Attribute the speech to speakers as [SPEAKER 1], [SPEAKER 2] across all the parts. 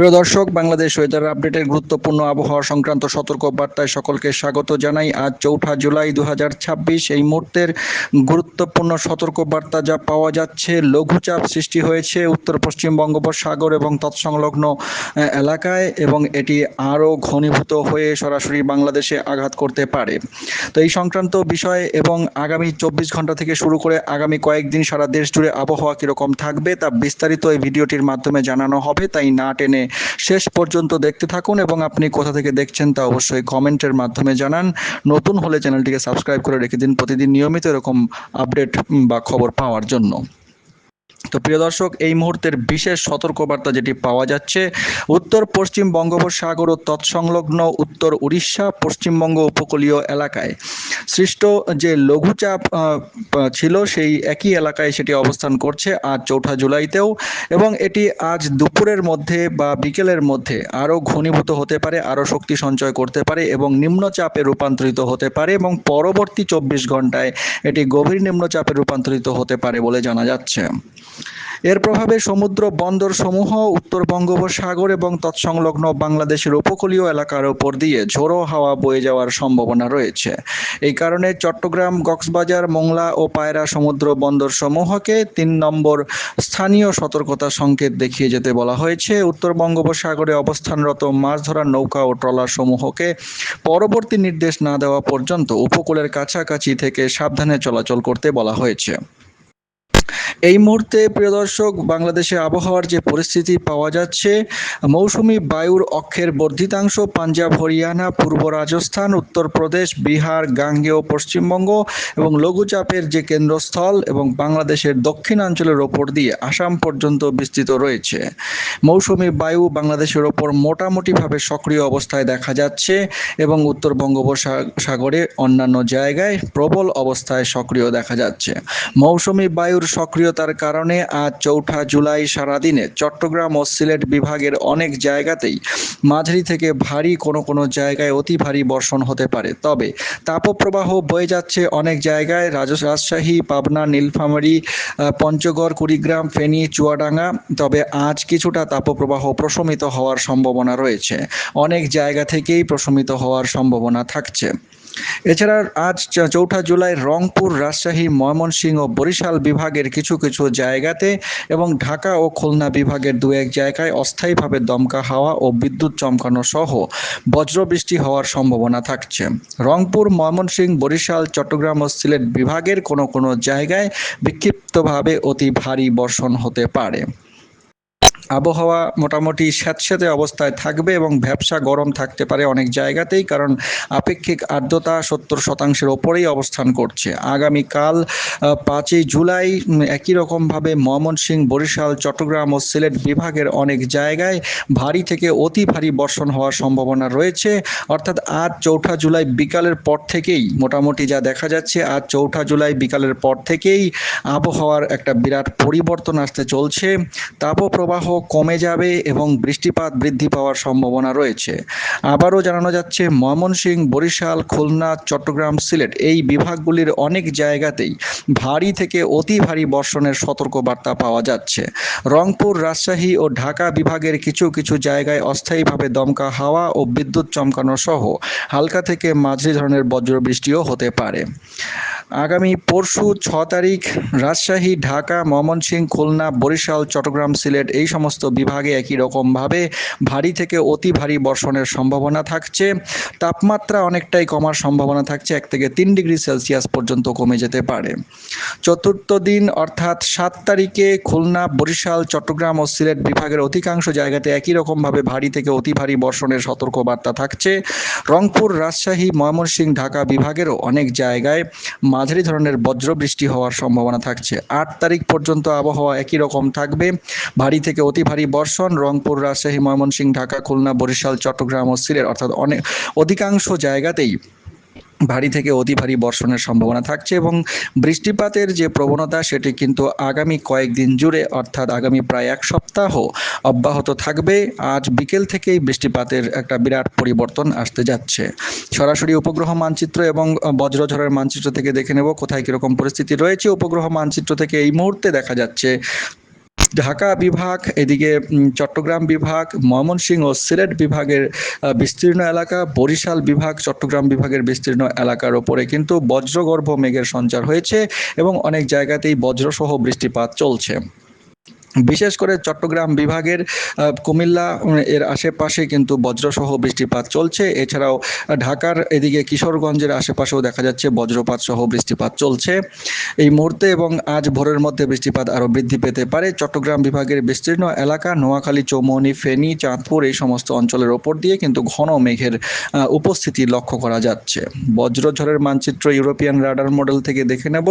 [SPEAKER 1] প্রিয় দর্শক, বাংলাদেশ ওয়েদার আপডেটের গুরুত্বপূর্ণ আবহাওয়া সংক্রান্ত সতর্ক বার্তায় সকলকে স্বাগত জানাই। আজ 4 জুলাই 2026। এই মুহূর্তের গুরুত্বপূর্ণ সতর্ক বার্তা যা পাওয়া যাচ্ছে, লঘুচাপ সৃষ্টি হয়েছে উত্তর পশ্চিম বঙ্গোপসাগর এবং তৎসংলগ্ন এলাকায়, এবং এটি আরও ঘনীভূত হয়ে সরাসরি বাংলাদেশে আঘাত করতে পারে। তো এই সংক্রান্ত বিষয় এবং আগামী 24 ঘন্টা থেকে শুরু করে আগামী কয়েকদিন সারা দেশ জুড়ে আবহাওয়া কীরকম থাকবে তা বিস্তারিত এই ভিডিওটির মাধ্যমে জানানো হবে, তাই না টেনে শেষ পর্যন্ত দেখতে থাকুন। এবং আপনি কোথা থেকে দেখছেন তা অবশ্যই কমেন্টের মাধ্যমে জানান। নতুন হলে চ্যানেলটিকে সাবস্ক্রাইব করে রেখে দিন প্রতিদিন নিয়মিত এরকম আপডেট বা খবর পাওয়ার জন্য। তো প্রিয় দর্শক, এই মুহূর্তের বিশেষ সতর্কবার্তা যেটি পাওয়া যাচ্ছে, উত্তর পশ্চিম বঙ্গোপসাগর ও তৎসংলগ্ন উত্তর উড়িষ্যা, পশ্চিমবঙ্গ উপকূলীয় এলাকায় সৃষ্ট যে লঘুচাপ ছিল সেই একই এলাকায় সেটি অবস্থান করছে আজ 4 জুলাইতেও, এবং এটি আজ দুপুরের মধ্যে বা বিকেলের মধ্যে আরও ঘনীভূত হতে পারে, আরও শক্তি সঞ্চয় করতে পারে এবং নিম্নচাপে রূপান্তরিত হতে পারে, এবং পরবর্তী 24 ঘন্টায় এটি গভীর নিম্নচাপে রূপান্তরিত হতে পারে বলে জানা যাচ্ছে। এর প্রভাবে সমুদ্র বন্দর সমূহ উত্তর বঙ্গোপসাগর এবং তৎসংলগ্ন বাংলাদেশের উপকূলীয় এলাকার উপর দিয়ে ঝোড়ো হাওয়া বয়ে যাওয়ার সম্ভাবনা রয়েছে। এই কারণে চট্টগ্রাম, কক্সবাজার, মোংলা ও পায়রা সমুদ্র বন্দর সমূহকে 3 নম্বর স্থানীয় সতর্কতা সংকেত দেখিয়ে যেতে বলা হয়েছে। উত্তর বঙ্গোপসাগরে অবস্থানরত মাছ ধরার নৌকা ও ট্রলার সমূহকে পরবর্তী নির্দেশ না দেওয়া পর্যন্ত উপকূলের কাছাকাছি থেকে সাবধানে চলাচল করতে বলা হয়েছে। এই মুহূর্তে প্রিয় দর্শক, বাংলাদেশে আবহাওয়ার যে পরিস্থিতি পাওয়া যাচ্ছে, মৌসুমি বায়ুর অক্ষের বর্ধিতাংশ পাঞ্জাব, হরিয়ানা, পূর্ব রাজস্থান, উত্তরপ্রদেশ, বিহার, গাঙ্গেয় পশ্চিমবঙ্গ এবং লঘুচাপের যে কেন্দ্রস্থল এবং বাংলাদেশের দক্ষিণাঞ্চলের ওপর দিয়ে আসাম পর্যন্ত বিস্তৃত রয়েছে। মৌসুমি বায়ু বাংলাদেশের ওপর মোটামুটিভাবে সক্রিয় অবস্থায় দেখা যাচ্ছে এবং উত্তর বঙ্গোপসাগরে অন্যান্য জায়গায় প্রবল অবস্থায় সক্রিয় দেখা যাচ্ছে। মৌসুমি বায়ুর সক্রিয়তার কারণে আজ 4 জুলাই সারাদিনে চট্টগ্রাম ও সিলেট বিভাগের অনেক জায়গাতেই মাঝারি থেকে ভারী, কোনো জায়গায় অতি ভারী বর্ষণ হতে পারে। তবে তাপপ্রবাহ বয়ে যাচ্ছে অনেক জায়গায়, রাজশাহী, পাবনা, নীলফামারী, পঞ্চগড়, কুড়িগ্রাম, ফেনী, চুয়াডাঙ্গা। তবে আজ কিছুটা তাপপ্রবাহ প্রশমিত হওয়ার সম্ভাবনা রয়েছে, অনেক জায়গা থেকেই প্রশমিত হওয়ার সম্ভাবনা থাকছে। এছাড়া আজ 4 জুলাই রংপুর, রাজশাহী, ময়মনসিংহ ও বরিশাল বিভাগের কিছু জায়গাতে এবং ঢাকা ও খুলনা বিভাগের 2-1 জায়গায় অস্থায়ীভাবে দমকা হাওয়া ও বিদ্যুৎ চমকানো সহ বজ্রবৃষ্টি হওয়ার সম্ভাবনা থাকছে। রংপুর, ময়মনসিংহ, বরিশাল, চট্টগ্রাম ও সিলেট বিভাগের কোনো জায়গায় বিক্ষিপ্তভাবে অতি ভারী বর্ষণ হতে পারে। আবহাওয়া মোটামুটি স্যাঁতসেঁতে অবস্থায় থাকবে এবং ভ্যাপসা গরম থাকতে পারে অনেক জায়গাতেই, কারণ আপেক্ষিক আর্দ্রতা 70% ওপরেই অবস্থান করছে। আগামীকাল 5 জুলাই একই রকমভাবে ময়মনসিংহ, বরিশাল, চট্টগ্রাম ও সিলেট বিভাগের অনেক জায়গায় ভারী থেকে অতি ভারী বর্ষণ হওয়ার সম্ভাবনা রয়েছে। অর্থাৎ আজ 4 জুলাই বিকালের পর থেকেই মোটামুটি যা দেখা যাচ্ছে, আজ 4 জুলাই বিকালের পর থেকেই আবহাওয়ার একটা বিরাট পরিবর্তন আসতে চলছে। তাপপ্রবাহ কমে যাবে এবং বৃষ্টিপাত বৃদ্ধি পাওয়ার সম্ভাবনা রয়েছে। আবারও জানানো যাচ্ছে, ময়মনসিংহ, বরিশাল, খুলনা, চট্টগ্রাম, সিলেট এই বিভাগগুলির অনেক জায়গাতেই ভারী থেকে অতি ভারী বর্ষণের সতর্কবার্তা পাওয়া যাচ্ছে। রংপুর, রাজশাহী ও ঢাকা বিভাগের কিছু জায়গায় অস্থায়ীভাবে দমকা হাওয়া ও বিদ্যুৎ চমকানো সহ হালকা থেকে মাঝারি ধরনের বজ্রবৃষ্টিও হতে পারে। আগামী পরশু 6 তারিখ রাজশাহী, ঢাকা, ময়মনসিংহ, খুলনা, বরিশাল, চট্টগ্রাম, সিলেট এই সমস্ত বিভাগে একই রকমভাবে ভারী থেকে অতি ভারী বর্ষণের সম্ভাবনা থাকছে। তাপমাত্রা অনেকটাই কমার সম্ভাবনা থাকছে, 1 থেকে 3 ডিগ্রি সেলসিয়াস পর্যন্ত কমে যেতে পারে। চতুর্থ দিন অর্থাৎ 7 তারিখে খুলনা, বরিশাল, চট্টগ্রাম ও সিলেট বিভাগের অধিকাংশ জায়গাতে একই রকমভাবে ভারী থেকে অতি ভারী বর্ষণের সতর্কবার্তা থাকছে। রংপুর, রাজশাহী, ময়মনসিংহ, ঢাকা বিভাগেরও অনেক জায়গায় মাঝারি ধরনের বজ্রবৃষ্টি হওয়ার সম্ভাবনা থাকছে। 8 তারিখ পর্যন্ত আবহাওয়া একই রকম থাকবে, ভারী থেকে অতি ভারী বর্ষণ রংপুর, রাজশাহী, ময়মনসিংহ, ঢাকা, খুলনা, বরিশাল, চট্টগ্রাম ও সিলেট অর্থাৎ অধিকাংশ জায়গাতেই ভারী থেকে অতি ভারী বর্ষণের সম্ভাবনা থাকছে। এবং বৃষ্টিপাতের যে প্রবণতা সেটি কিন্তু আগামী কয়েকদিন জুড়ে অর্থাৎ আগামী প্রায় 1 সপ্তাহ অব্যাহত থাকবে। আজ বিকেল থেকেই বৃষ্টিপাতের একটা বিরাট পরিবর্তন আসতে যাচ্ছে। সরাসরি উপগ্রহ মানচিত্র এবং বজ্রঝড়ের মানচিত্র থেকে দেখে নেব কোথায় কীরকম পরিস্থিতি রয়েছে। উপগ্রহ মানচিত্র থেকে এই মুহূর্তে দেখা যাচ্ছে ঢাকা বিভাগ, এদিকে চট্টগ্রাম বিভাগ, ময়মনসিংহ ও সিলেট বিভাগের বিস্তীর্ণ এলাকা, বরিশাল বিভাগ, চট্টগ্রাম বিভাগের বিস্তীর্ণ এলাকার ওপরে কিন্তু বজ্রগর্ভ মেঘের সঞ্চার হয়েছে এবং অনেক জায়গাতেই বজ্রসহ বৃষ্টিপাত চলছে। বিশেষ করে চট্টগ্রাম বিভাগের কুমিল্লা এর আশেপাশে কিন্তু বজ্রসহ বৃষ্টিপাত চলছে। এছাড়াও ঢাকার এদিকে কিশোরগঞ্জের আশেপাশেও দেখা যাচ্ছে বজ্রপাত সহ বৃষ্টিপাত চলছে এই মুহূর্তে, এবং আজ ভোরের মধ্যে বৃষ্টিপাত আরও বৃদ্ধি পেতে পারে। চট্টগ্রাম বিভাগের বিস্তীর্ণ এলাকা, নোয়াখালী, চৌমুহনী, ফেনী, চাঁদপুর এই সমস্ত অঞ্চলের ওপর দিয়ে কিন্তু ঘন মেঘের উপস্থিতি লক্ষ্য করা যাচ্ছে। বজ্রঝড়ের মানচিত্র ইউরোপিয়ান রাডার মডেল থেকে দেখে নেব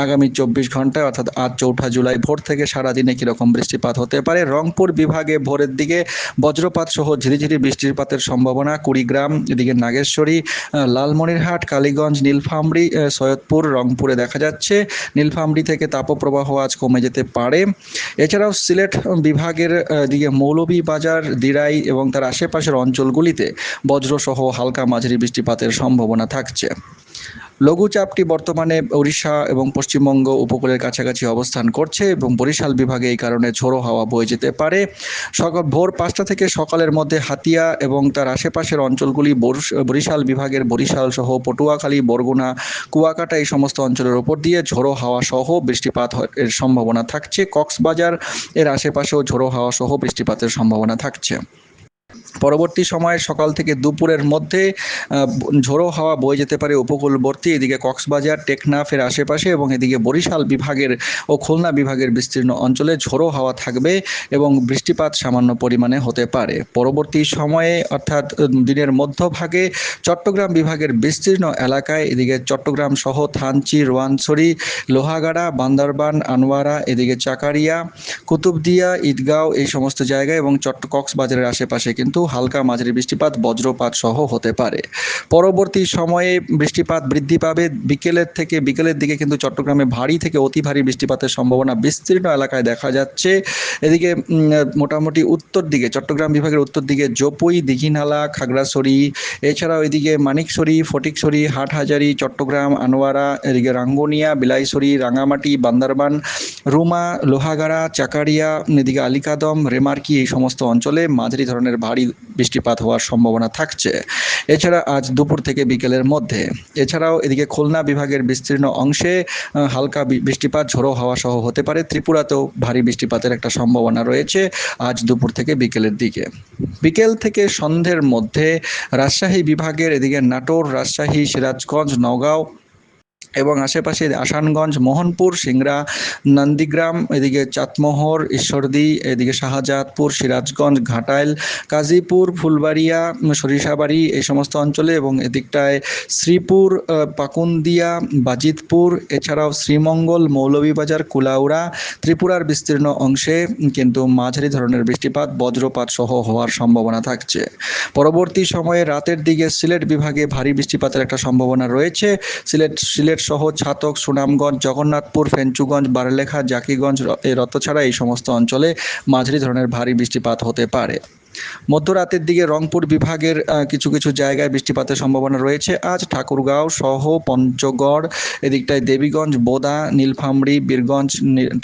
[SPEAKER 1] আগামী 24 ঘন্টায়, অর্থাৎ আজ 4 জুলাই ভোর থেকে সারাদিনে কীরকম বৃষ্টিপাত হতে পারে। রংপুর বিভাগে ভোরের দিকে বজ্রপাত সহ ঝিরিঝিরি বৃষ্টিপাতের সম্ভাবনা। কুড়িগ্রাম, এদিকে নাগেশ্বরী, লালমনিরহাট, কালীগঞ্জ, নীলফামারী, সৈয়দপুর, রংপুরে দেখা যাচ্ছে। নীলফামারী থেকে তাপপ্রবাহ আজ কমে যেতে পারে। এছাড়াও সিলেট বিভাগের দিকে মৌলভীবাজার, দিরাই এবং তার আশেপাশের অঞ্চলগুলিতে বজ্রসহ হালকা মাঝারি বৃষ্টিপাতের সম্ভাবনা থাকছে। লঘুচাপটি বর্তমানে উড়িষ্যা এবং পশ্চিমবঙ্গ উপকূলের কাছাকাছি অবস্থান করছে এবং বরিশাল বিভাগে এই কারণে ঝোড়ো হাওয়া বয়ে যেতে পারে। ভোর 5টা থেকে সকালের মধ্যে হাতিয়া এবং তার আশেপাশের অঞ্চলগুলি, বরিশাল বিভাগের বরিশাল সহ পটুয়াখালী, বরগুনা, কুয়াকাটা এই সমস্ত অঞ্চলের ওপর দিয়ে ঝোড়ো হাওয়া সহ বৃষ্টিপাত এর সম্ভাবনা থাকছে। কক্সবাজার এর আশেপাশেও ঝোড়ো হাওয়া সহ বৃষ্টিপাতের সম্ভাবনা থাকছে। পরবর্তী সময়ে সকাল থেকে দুপুরের মধ্যে ঝোড়ো হাওয়া বয়ে যেতে পারে উপকূলবর্তী, এদিকে কক্সবাজার, টেকনাফের আশেপাশে এবং এদিকে বরিশাল বিভাগের ও খুলনা বিভাগের বিস্তীর্ণ অঞ্চলে ঝোড়ো হাওয়া থাকবে এবং বৃষ্টিপাত সামান্য পরিমাণে হতে পারে। পরবর্তী সময়ে অর্থাৎ দিনের মধ্যভাগে চট্টগ্রাম বিভাগের বিস্তীর্ণ এলাকায়, এদিকে চট্টগ্রাম সহ থানচি, রোয়াংছড়ি, লোহাগাড়া, বান্দরবান, আনোয়ারা, এদিকে চাকারিয়া, কুতুবদিয়া, ঈদগাঁও এই সমস্ত জায়গায় এবং কক্সবাজারের আশেপাশে কিন্তু হালকা মাঝারি বৃষ্টিপাত, বজ্রপাত সহ হতে পারে। পরবর্তী সময়ে বৃষ্টিপাত বৃদ্ধি পাবে। বিকেলের দিকে কিন্তু চট্টগ্রামে ভারী থেকে অতি ভারী বৃষ্টিপাতের সম্ভাবনা বিস্তীর্ণ এলাকায় দেখা যাচ্ছে। এদিকে মোটামুটি উত্তর দিকে, চট্টগ্রাম বিভাগের উত্তর দিকে জপুই, দীঘিনালা, খাগড়াছড়ি, এছাড়াও এদিকে মানিকছড়ি, ফটিকছড়ি, হাটহাজারী, চট্টগ্রাম, আনোয়ারা, এদিকে রাঙ্গুনিয়া, বিলাইছড়ি, রাঙামাটি, বান্দরবান, রুমা, লোহাগাড়া, চাকারিয়া, এদিকে আলীকদম, রেমার্কি এই সমস্ত অঞ্চলে মাঝারি ধরনের ভারী বৃষ্টিপাত হওয়ার সম্ভাবনা থাকছে। এছাড়া আজ দুপুর থেকে বিকেলের মধ্যে, এছাড়াও এদিকে খুলনা বিভাগের বিস্তীর্ণ অংশে হালকা বৃষ্টিপাত, ঝোড়ো হাওয়া সহ হতে পারে। ত্রিপুরাতেও ভারী বৃষ্টিপাতের একটা সম্ভাবনা রয়েছে আজ দুপুর থেকে বিকেলের দিকে। বিকেল থেকে সন্ধ্যের মধ্যে রাজশাহী বিভাগের এদিকে নাটোর, রাজশাহী, সিরাজগঞ্জ, নওগাঁও এবং আশেপাশে আসানগঞ্জ, মোহনপুর, সিংড়া, নন্দীগ্রাম, এদিকে চাটমোহর, ঈশ্বরদী, এদিকে শাহজাদপুর, সিরাজগঞ্জ, ঘাটাইল, কাজীপুর, ফুলবাড়িয়া, সরিষাবাড়ি এই সমস্ত অঞ্চলে এবং এদিকটায় শ্রীপুর, পাকুন্দিয়া, বাজিতপুর, এছাড়াও শ্রীমঙ্গল, মৌলভীবাজার, কুলাউড়া, ত্রিপুরার বিস্তীর্ণ অংশে কিন্তু মাঝারি ধরনের বৃষ্টিপাত, বজ্রপাত সহ হওয়ার সম্ভাবনা থাকছে। পরবর্তী সময়ে রাতের দিকে সিলেট বিভাগে ভারী বৃষ্টিপাতের একটা সম্ভাবনা রয়েছে। সিলেট সহ ছাতক, সুনামগঞ্জ, জগন্নাথপুর, ফেঞ্চুগঞ্জ, বারলেখা, জাকিগঞ্জ, রতছাড়া এই সমস্ত অঞ্চলে মাঝারি ধরনের ভারী বৃষ্টিপাত হতে পারে। মধ্যরাতের দিকে রংপুর বিভাগের কিছু কিছু জায়গায় বৃষ্টিপাতের সম্ভাবনা রয়েছে আজ। ঠাকুরগাঁও সহ পঞ্চগড়, এদিকটায় দেবীগঞ্জ, বোদা, নীলফামারী, বীরগঞ্জ,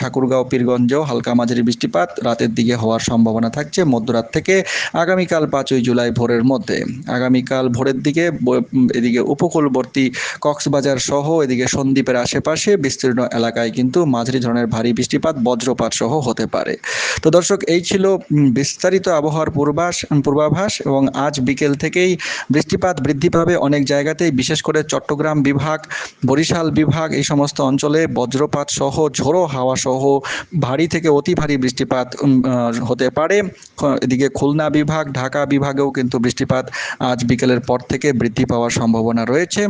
[SPEAKER 1] ঠাকুরগাঁও, পীরগঞ্জেও হালকা মাঝারি বৃষ্টিপাত রাতের দিকে হওয়ার সম্ভাবনা থাকছে মধ্যরাত থেকে আগামীকাল 5 জুলাই ভোরের মধ্যে। আগামীকাল ভোরের দিকে এদিকে উপকূলবর্তী কক্সবাজার সহ এদিকে সন্দ্বীপের আশেপাশে বিস্তীর্ণ এলাকায় কিন্তু মাঝারি ধরনের ভারী বৃষ্টিপাত, বজ্রপাত সহ হতে পারে। তো দর্শক, এই ছিল বিস্তারিত আবহাওয়ার পূর্বাভাস এবং আজ বিকেল থেকেই বৃষ্টিপাত বৃদ্ধি পাবে অনেক জায়গাতেই, বিশেষ করে চট্টগ্রাম বিভাগ, বরিশাল বিভাগ এই সমস্ত অঞ্চলে বজ্রপাত সহ ঝোড়ো হাওয়া সহ ভারী থেকে অতি ভারী বৃষ্টিপাত হতে পারে। এদিকে খুলনা বিভাগ, ঢাকা বিভাগেও কিন্তু বৃষ্টিপাত আজ বিকেলের পর থেকে বৃদ্ধি পাওয়ার সম্ভাবনা রয়েছে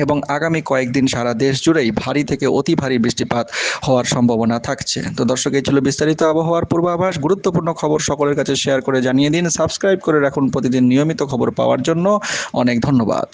[SPEAKER 1] এবং আগামী কয়েকদিন সারা দেশ জুড়েই ভারী থেকে অতি ভারী বৃষ্টিপাত হওয়ার সম্ভাবনা থাকছে। তো দর্শক, এই ছিল বিস্তারিত আবহাওয়ার পূর্বাভাস। গুরুত্বপূর্ণ খবর সকলের কাছে শেয়ার করে জানিয়ে দিন, সাবস্ক্রাইব করে রাখুন প্রতিদিন নিয়মিত খবর পাওয়ার জন্য। অনেক ধন্যবাদ।